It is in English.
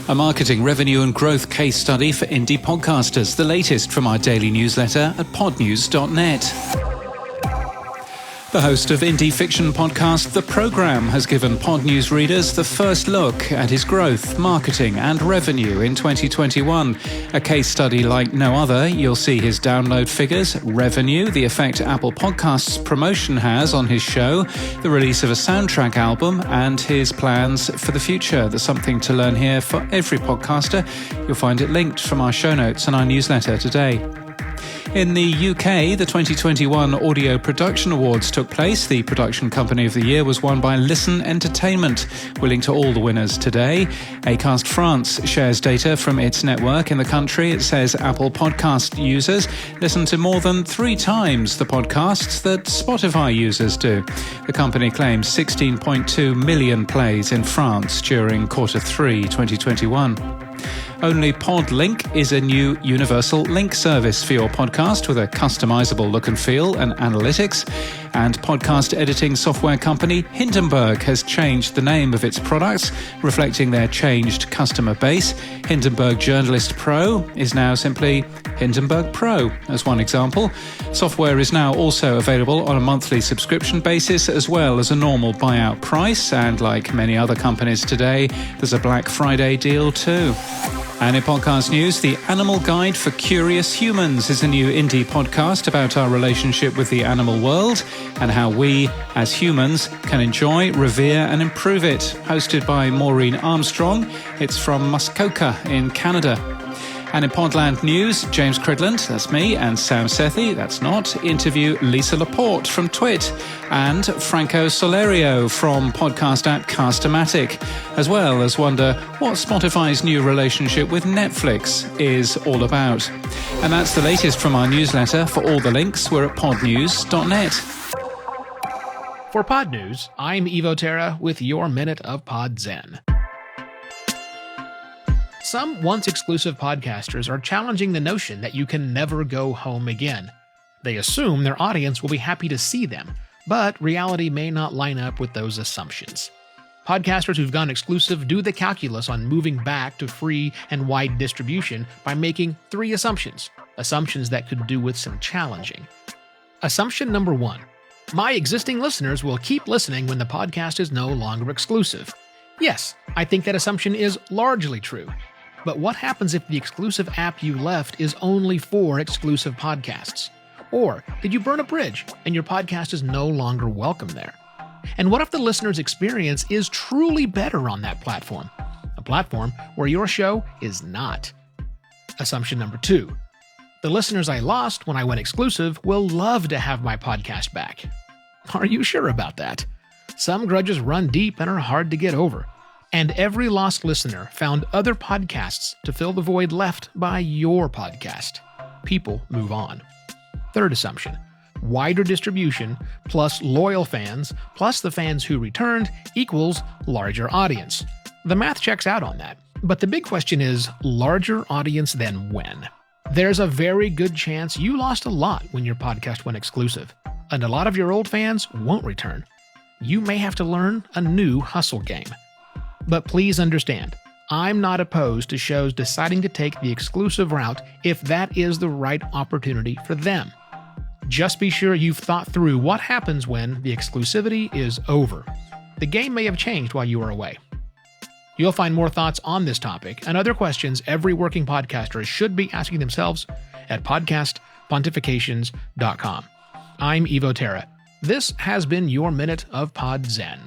A marketing, revenue and growth case study for indie podcasters, the latest from our daily newsletter at podnews.net. The host of indie fiction podcast The Programme has given Podnews readers the first look at his growth, marketing and revenue in 2021. A case study like no other. You'll see his download figures, revenue, the effect Apple Podcasts promotion has on his show, the release of a soundtrack album and his plans for the future. There's something to learn here for every podcaster. You'll find it linked from our show notes and our newsletter today. In the UK, the 2021 Audio Production Awards took place. The Production Company of the Year was won by Listen Entertainment. We're linked to all the winners today. Acast France shares data from its network in the country. It says Apple Podcast users listen to more than 3 times the podcasts that Spotify users do. The company claims 16.2 million plays in France during Q3 2021. Only Podlink is a new universal link service for your podcast with a customizable look and feel and analytics. And podcast editing software company Hindenburg has changed the name of its products, reflecting their changed customer base. Hindenburg Journalist Pro is now simply Hindenburg Pro, as one example. Software is now also available on a monthly subscription basis as well as a normal buyout price. And like many other companies today, there's a Black Friday deal too. And in podcast news, The Animal Guide for Curious Humans is a new indie podcast about our relationship with the animal world and how we, as humans, can enjoy, revere and improve it. Hosted by Maureen Armstrong. It's from Muskoka in Canada. And in Podland News, James Cridland, that's me, and Sam Sethi, that's not, interview Lisa Laporte from Twit and Franco Solerio from podcast app Castamatic, as well as wonder what Spotify's new relationship with Netflix is all about. And that's the latest from our newsletter. For all the links, we're at podnews.net. For Pod News, I'm Evo Terra with your Minute of Pod Zen. Some once-exclusive podcasters are challenging the notion that you can never go home again. They assume their audience will be happy to see them, but reality may not line up with those assumptions. Podcasters who've gone exclusive do the calculus on moving back to free and wide distribution by making 3 assumptions that could do with some challenging. Assumption number 1. My existing listeners will keep listening when the podcast is no longer exclusive. Yes, I think that assumption is largely true. But what happens if the exclusive app you left is only for exclusive podcasts? Or did you burn a bridge and your podcast is no longer welcome there? And what if the listener's experience is truly better on that platform? A platform where your show is not. Assumption number 2. The listeners I lost when I went exclusive will love to have my podcast back. Are you sure about that? Some grudges run deep and are hard to get over. And every lost listener found other podcasts to fill the void left by your podcast. People move on. Third assumption. Wider distribution plus loyal fans plus the fans who returned equals larger audience. The math checks out on that. But the big question is, larger audience than when? There's a very good chance you lost a lot when your podcast went exclusive. And a lot of your old fans won't return. You may have to learn a new hustle game. But please understand, I'm not opposed to shows deciding to take the exclusive route if that is the right opportunity for them. Just be sure you've thought through what happens when the exclusivity is over. The game may have changed while you were away. You'll find more thoughts on this topic and other questions every working podcaster should be asking themselves at podcastpontifications.com. I'm Evo Terra. This has been your Minute of Pod Zen.